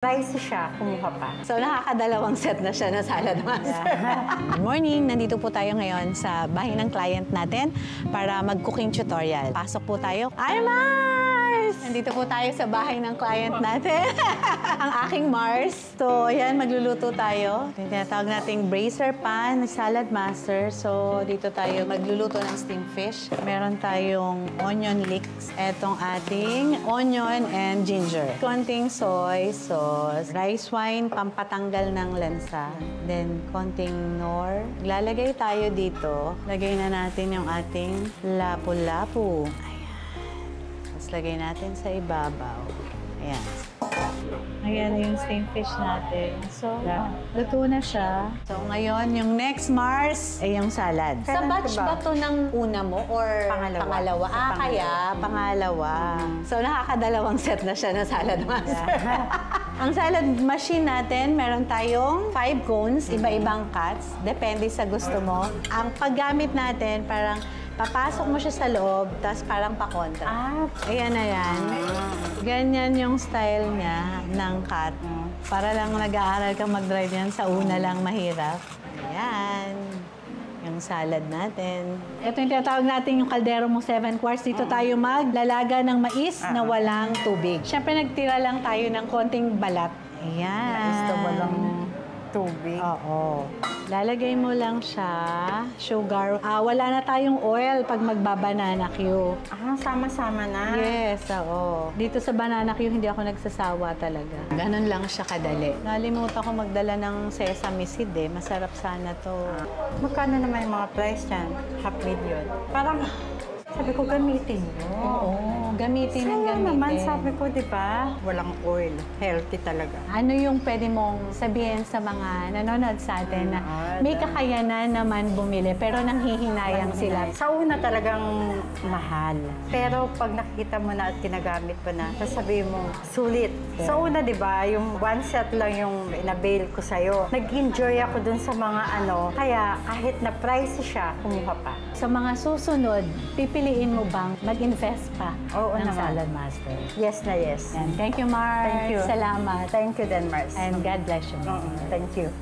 Pricey siya, kumuha pa. So, nakakadalawang set na siya na salad master. Good morning! Nandito po tayo ngayon sa bahay ng client natin para mag-cooking tutorial. Pasok po tayo. Hi, Mars! Nandito po tayo sa bahay ng client natin. Ang aking Mars. So, ayan, magluluto tayo. Tinatawag nating bracer pan, salad master. So, dito tayo magluluto ng steamed fish. Meron tayong onion leeks. Etong ating onion and ginger. Konting soy sauce, rice wine, pampatanggal ng lansa. Then, konting nor. Lalagay tayo dito. Lagay na natin yung ating lapu-lapu. Lagay natin sa ibabaw. Ayan. Ayan yung steamed fish natin. So, luto na siya. So, ngayon, yung next Mars ay yung salad. Sa batch ba to ng una mo or pangalawa? Kaya pangalawa. So, nakakadalawang set na siya na salad master. Ang salad machine natin, meron tayong 5 cones, iba-ibang cuts. Depende sa gusto mo. Ang paggamit natin, parang papasok mo siya sa loob, tapos parang pakontra. Ayan na yan. Ganyan yung style niya ng cut. Para lang nag-aaral kang mag-drive yan, sa una lang mahirap. Ayan. Yung salad natin. Ito yung tinatawag natin yung kaldero mo 7 quarts. Dito tayo maglalaga ng mais na walang tubig. Siyempre, nagtira lang tayo ng konting balat. Ayan. Mais na walang tubig. Oo. Lalagay mo lang siya, sugar. Wala na tayong oil pag magbabanana Q. Sama-sama na. Yes, oo. Dito sa banana Q, hindi ako nagsasawa talaga. Ganon lang siya kadali. Nalimutan ko magdala ng sesame seed eh. Masarap sana to. Magkano naman yung mga price yan? Half million. Parang, sabi ko, gamitin nyo. Oo, gamitin ang gamitin. naman, sabi ko, di ba? Walang oil. Healthy talaga. Ano yung pwede mong sabihin sa mga nanonood sa atin na may kakayanan naman bumili pero nanghihinayang sila? Sa una talagang mahal. Pero pag nakikita mo na at ginagamit mo na, sasabihin mo, sulit. Sa una, di ba, yung one set lang yung inabail ko sa'yo. Nag-enjoy ako dun sa mga ano. Kaya kahit na pricey siya, kumuha pa. Sa mga susunod, pipiliin mo bang mag-invest pa Oo ng naman. Salad Master? Yes na yes. Yan. Thank you, Mars. Thank you. Salamat. Thank you then, Mars. And God bless you. Thank you.